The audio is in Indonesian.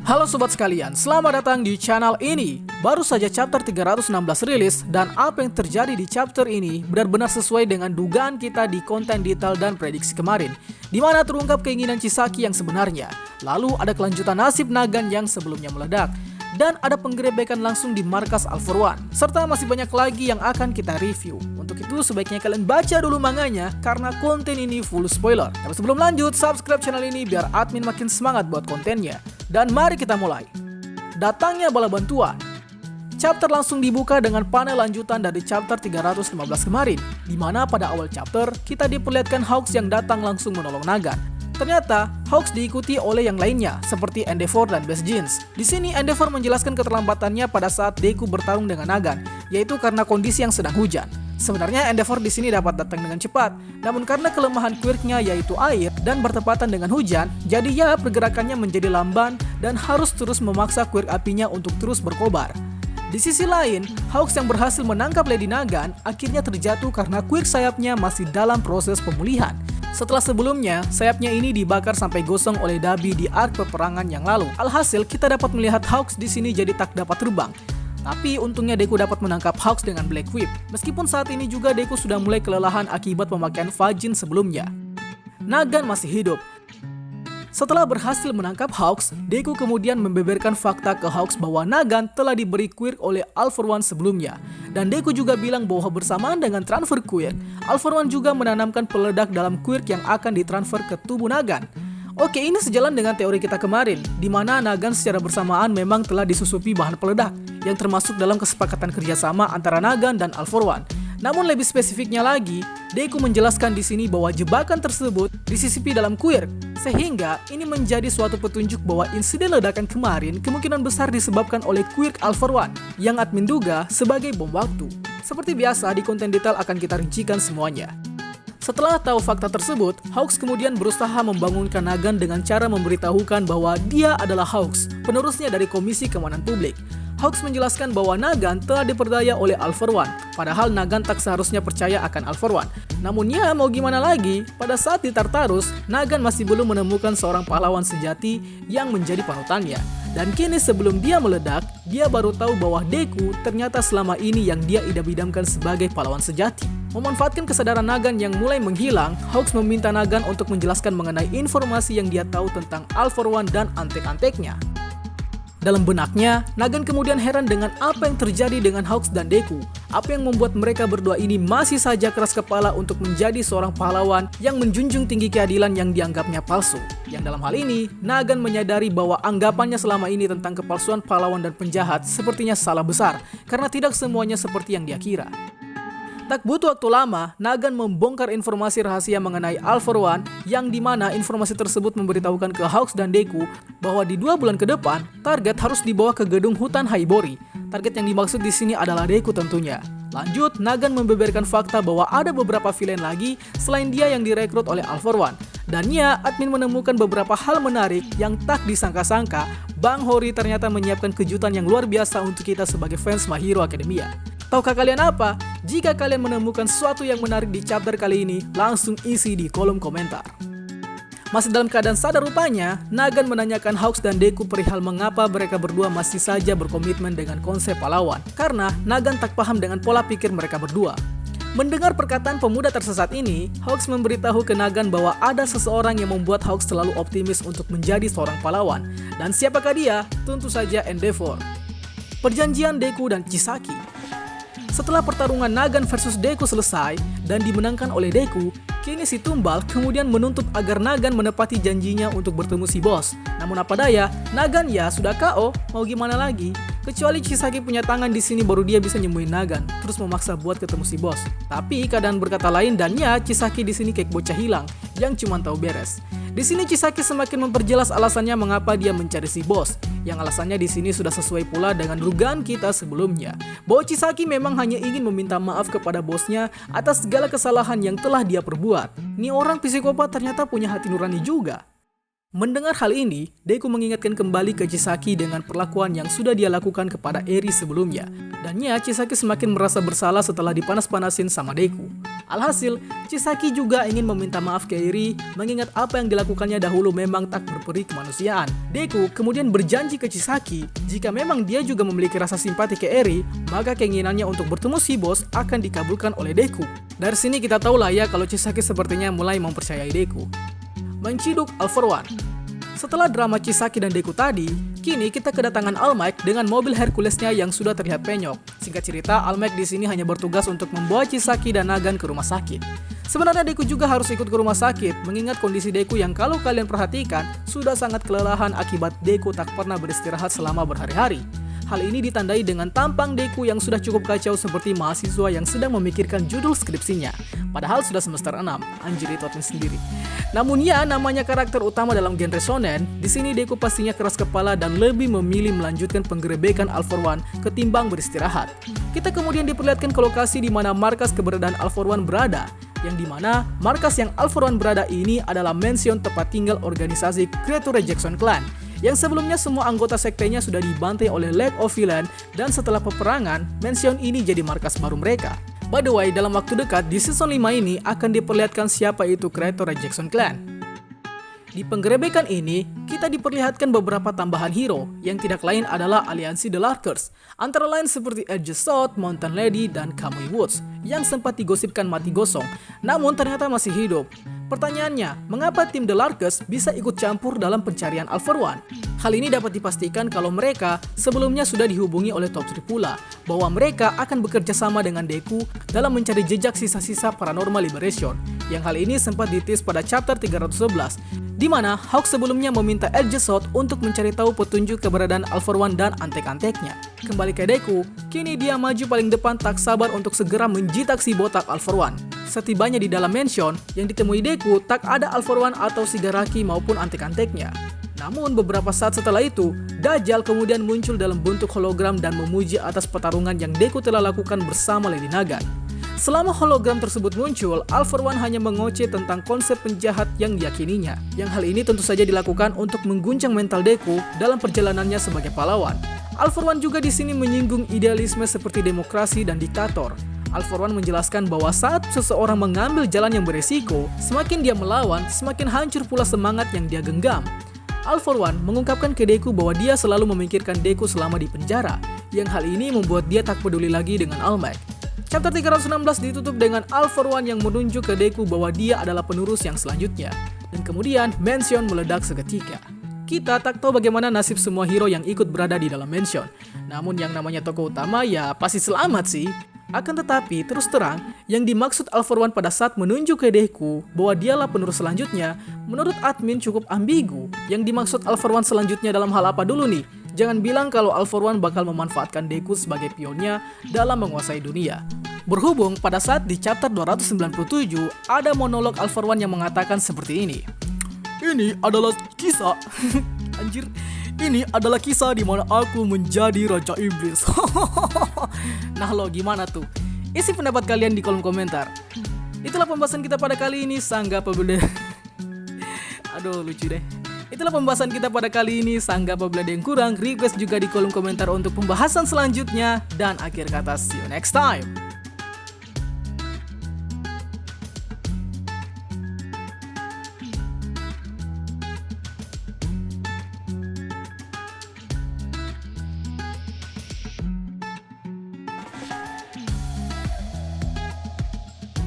Halo sobat sekalian, selamat datang di channel ini. Baru saja chapter 316 rilis dan apa yang terjadi di chapter ini benar-benar sesuai dengan dugaan kita di konten detail dan prediksi kemarin, di mana terungkap keinginan Chisaki yang sebenarnya. Lalu ada kelanjutan nasib Nagan yang sebelumnya meledak, dan ada penggerebekan langsung di markas All For One, serta masih banyak lagi yang akan kita review. Untuk itu sebaiknya kalian baca dulu manganya karena konten ini full spoiler. Tapi sebelum lanjut, subscribe channel ini biar admin makin semangat buat kontennya. Dan mari kita mulai. Datangnya bala bantuan. Chapter langsung dibuka dengan panel lanjutan dari chapter 315 kemarin, di mana pada awal chapter kita diperlihatkan Hawks yang datang langsung menolong Nagan. Ternyata Hawks diikuti oleh yang lainnya seperti Endeavor dan Best Jeans. Di sini Endeavor menjelaskan keterlambatannya pada saat Deku bertarung dengan Nagan, yaitu karena kondisi yang sedang hujan. Sebenarnya Endeavor di sini dapat datang dengan cepat, namun karena kelemahan quirk-nya yaitu air dan bertepatan dengan hujan, jadi ya pergerakannya menjadi lamban dan harus terus memaksa quirk apinya untuk terus berkobar. Di sisi lain, Hawks yang berhasil menangkap Lady Nagan akhirnya terjatuh karena quirk sayapnya masih dalam proses pemulihan. Setelah sebelumnya, sayapnya ini dibakar sampai gosong oleh Dabi di arc peperangan yang lalu. Alhasil, kita dapat melihat Hawks di sini jadi tak dapat terbang. Tapi untungnya Deku dapat menangkap Hawks dengan Black Whip. Meskipun saat ini juga Deku sudah mulai kelelahan akibat pemakaian Fajin sebelumnya. Nagan masih hidup. Setelah berhasil menangkap Hawks, Deku kemudian membeberkan fakta ke Hawks bahwa Nagan telah diberi quirk oleh All For One sebelumnya. Dan Deku juga bilang bahwa bersamaan dengan transfer quirk, All For One juga menanamkan peledak dalam quirk yang akan ditransfer ke tubuh Nagan. Oke, ini sejalan dengan teori kita kemarin, di mana Nagan secara bersamaan memang telah disusupi bahan peledak, yang termasuk dalam kesepakatan kerjasama antara Nagan dan All For One. Namun lebih spesifiknya lagi, Deku menjelaskan di sini bahwa jebakan tersebut disisipi dalam quirk, sehingga ini menjadi suatu petunjuk bahwa insiden ledakan kemarin kemungkinan besar disebabkan oleh quirk All For One, yang admin duga sebagai bom waktu. Seperti biasa, di konten detail akan kita rincikan semuanya. Setelah tahu fakta tersebut, Hawks kemudian berusaha membangunkan Nagan dengan cara memberitahukan bahwa dia adalah Hawks, penerusnya dari Komisi Keamanan Publik. Hawks menjelaskan bahwa Nagan telah diperdaya oleh All For One, padahal Nagan tak seharusnya percaya akan All For One. Namun ya mau gimana lagi, pada saat di Tartarus, Nagan masih belum menemukan seorang pahlawan sejati yang menjadi panutannya. Dan kini sebelum dia meledak, dia baru tahu bahwa Deku ternyata selama ini yang dia idam-idamkan sebagai pahlawan sejati. Memanfaatkan kesadaran Nagan yang mulai menghilang, Hawks meminta Nagan untuk menjelaskan mengenai informasi yang dia tahu tentang All For One dan antek-anteknya. Dalam benaknya, Nagan kemudian heran dengan apa yang terjadi dengan Hawks dan Deku. Apa yang membuat mereka berdua ini masih saja keras kepala untuk menjadi seorang pahlawan yang menjunjung tinggi keadilan yang dianggapnya palsu. Yang dalam hal ini, Nagan menyadari bahwa anggapannya selama ini tentang kepalsuan pahlawan dan penjahat sepertinya salah besar, karena tidak semuanya seperti yang dia kira. Tak butuh waktu lama, Nagan membongkar informasi rahasia mengenai All For One, yang dimana informasi tersebut memberitahukan ke Hawks dan Deku bahwa di 2 bulan ke depan, target harus dibawa ke gedung hutan Haibori. Target yang dimaksud di sini adalah Deku tentunya. Lanjut, Nagan membeberkan fakta bahwa ada beberapa villain lagi selain dia yang direkrut oleh All For One. Dan ya, admin menemukan beberapa hal menarik yang tak disangka-sangka. Bang Hori ternyata menyiapkan kejutan yang luar biasa untuk kita sebagai fans My Hero Academia. Tahukah kalian apa? Jika kalian menemukan sesuatu yang menarik di chapter kali ini, langsung isi di kolom komentar. Masih dalam keadaan sadar rupanya, Nagan menanyakan Hawks dan Deku perihal mengapa mereka berdua masih saja berkomitmen dengan konsep pahlawan. Karena Nagan tak paham dengan pola pikir mereka berdua. Mendengar perkataan pemuda tersesat ini, Hawks memberitahu ke Nagan bahwa ada seseorang yang membuat Hawks selalu optimis untuk menjadi seorang pahlawan. Dan siapakah dia? Tentu saja Endeavor. Perjanjian Deku dan Chisaki. Setelah pertarungan Nagan versus Deku selesai dan dimenangkan oleh Deku, kini si Tumbal kemudian menuntut agar Nagan menepati janjinya untuk bertemu si bos. Namun apa daya, Nagan ya sudah KO, mau gimana lagi? Kecuali Chisaki punya tangan di sini baru dia bisa nyembuhin Nagan, terus memaksa buat ketemu si bos. Tapi keadaan berkata lain dan ya Chisaki di sini kayak bocah hilang yang cuma tahu beres. Di sini Chisaki semakin memperjelas alasannya mengapa dia mencari si bos, yang alasannya di sini sudah sesuai pula dengan dugaan kita sebelumnya, bahwa Chisaki memang hanya ingin meminta maaf kepada bosnya atas segala kesalahan yang telah dia perbuat. Ini orang psikopat ternyata punya hati nurani juga. Mendengar hal ini, Deku mengingatkan kembali ke Chisaki dengan perlakuan yang sudah dia lakukan kepada Eri sebelumnya. Dan ya, Chisaki semakin merasa bersalah setelah dipanas-panasin sama Deku. Alhasil, Chisaki juga ingin meminta maaf ke Eri, mengingat apa yang dilakukannya dahulu memang tak berperi kemanusiaan. Deku kemudian berjanji ke Chisaki, jika memang dia juga memiliki rasa simpati ke Eri, maka keinginannya untuk bertemu si bos akan dikabulkan oleh Deku. Dari sini kita tahu lah ya kalau Chisaki sepertinya mulai mempercayai Deku. Menciduk All For One. Setelah drama Chisaki dan Deku tadi, kini kita kedatangan All Might dengan mobil Herculesnya yang sudah terlihat penyok. Singkat cerita, All Might di sini hanya bertugas untuk membawa Chisaki dan Nagan ke rumah sakit. Sebenarnya Deku juga harus ikut ke rumah sakit, mengingat kondisi Deku yang kalau kalian perhatikan, sudah sangat kelelahan akibat Deku tak pernah beristirahat selama berhari-hari. Hal ini ditandai dengan tampang Deku yang sudah cukup kacau seperti mahasiswa yang sedang memikirkan judul skripsinya. Padahal sudah semester 6, anjir itu sendiri. Namun ya, namanya karakter utama dalam genre shonen, di sini Deku pastinya keras kepala dan lebih memilih melanjutkan penggerebekan All For One ketimbang beristirahat. Kita kemudian diperlihatkan ke lokasi di mana markas keberadaan All For One berada, yang dimana markas yang All For One berada ini adalah mansion tempat tinggal organisasi Creature Rejection Clan, yang sebelumnya semua anggota sektenya sudah dibantai oleh League of Villains, dan setelah peperangan, mansion ini jadi markas baru mereka. By the way, dalam waktu dekat di season 5 ini akan diperlihatkan siapa itu Creature Rejection Clan. Di penggerebekan ini, kita diperlihatkan beberapa tambahan hero yang tidak lain adalah aliansi The Larkers, antara lain seperti Edge Sword, Mountain Lady, dan Kamui Woods yang sempat digosipkan mati gosong, namun ternyata masih hidup. Pertanyaannya, mengapa tim The Larkers bisa ikut campur dalam pencarian All For One? Hal ini dapat dipastikan kalau mereka sebelumnya sudah dihubungi oleh Top 3 pula, bahwa mereka akan bekerja sama dengan Deku dalam mencari jejak sisa-sisa Paranormal Liberation, yang hal ini sempat ditis pada chapter 311, di mana Hawk sebelumnya meminta Edge Sword untuk mencari tahu petunjuk keberadaan All For One dan antek-anteknya. Kembali ke Deku, kini dia maju paling depan tak sabar untuk segera menjitak si botak All For One. Setibanya di dalam mansion, yang ditemui Deku tak ada All For One atau Shigaraki maupun antek-anteknya. Namun beberapa saat setelah itu, Dajjal kemudian muncul dalam bentuk hologram dan memuji atas pertarungan yang Deku telah lakukan bersama Lady Nagan. Selama hologram tersebut muncul, All For One hanya mengoceh tentang konsep penjahat yang diyakininya. Yang hal ini tentu saja dilakukan untuk mengguncang mental Deku dalam perjalanannya sebagai pahlawan. All For One juga di sini menyinggung idealisme seperti demokrasi dan diktator. All For One menjelaskan bahwa saat seseorang mengambil jalan yang beresiko, semakin dia melawan, semakin hancur pula semangat yang dia genggam. All For One mengungkapkan ke Deku bahwa dia selalu memikirkan Deku selama di penjara, yang hal ini membuat dia tak peduli lagi dengan All Might. Chapter 316 ditutup dengan All For One yang menunjuk ke Deku bahwa dia adalah penerus yang selanjutnya, dan kemudian mansion meledak seketika. Kita tak tahu bagaimana nasib semua hero yang ikut berada di dalam mansion, namun yang namanya tokoh utama ya pasti selamat sih. Akan tetapi, terus terang, yang dimaksud All For One pada saat menunjuk ke Deku bahwa dialah penerus selanjutnya, menurut admin cukup ambigu. Yang dimaksud All For One selanjutnya dalam hal apa dulu nih? Jangan bilang kalau All For One bakal memanfaatkan Deku sebagai pionnya dalam menguasai dunia. Berhubung pada saat di chapter 297, ada monolog All For One yang mengatakan seperti ini. Ini adalah kisah anjir. Ini adalah kisah di mana aku menjadi Raja Iblis. Nah lo gimana tuh? Isi pendapat kalian di kolom komentar. Itulah pembahasan kita pada kali ini. Sangga apabila aduh lucu deh. Itulah pembahasan kita pada kali ini. Sangga apabila ada yang kurang, request juga di kolom komentar untuk pembahasan selanjutnya. Dan akhir kata, see you next time.